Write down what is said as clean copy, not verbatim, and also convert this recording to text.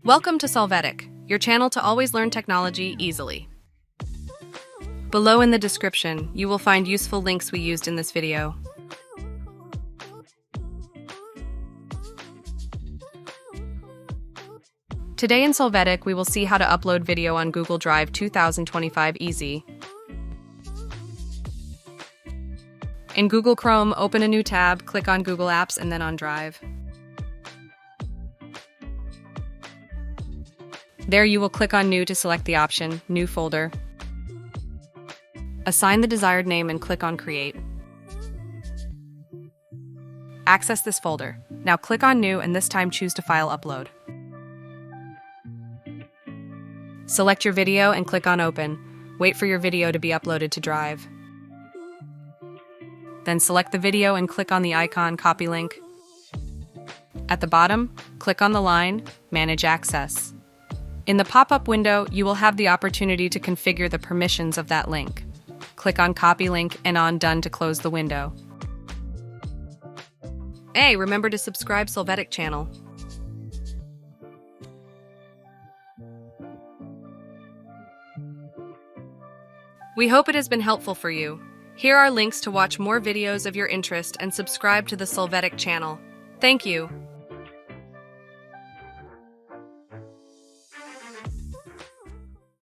Welcome to Solvetic, your channel to always learn technology easily. Below in the description, you will find useful links we used in this video. Today in Solvetic, we will see how to upload video on Google Drive 2025 easy. In Google Chrome, open a new tab, click on Google Apps and then on Drive. There you will click on New to select the option, New Folder. Assign the desired name and click on Create. Access this folder. Now click on New and this time choose to File Upload. Select your video and click on Open. Wait for your video to be uploaded to Drive. Then select the video and click on the icon Copy Link. At the bottom, click on the line Manage Access. In the pop-up window, you will have the opportunity to configure the permissions of that link. Click on Copy Link and on Done to close the window. Hey, remember to subscribe Solvetic channel. We hope it has been helpful for you. Here are links to watch more videos of your interest and subscribe to the Solvetic channel. Thank you.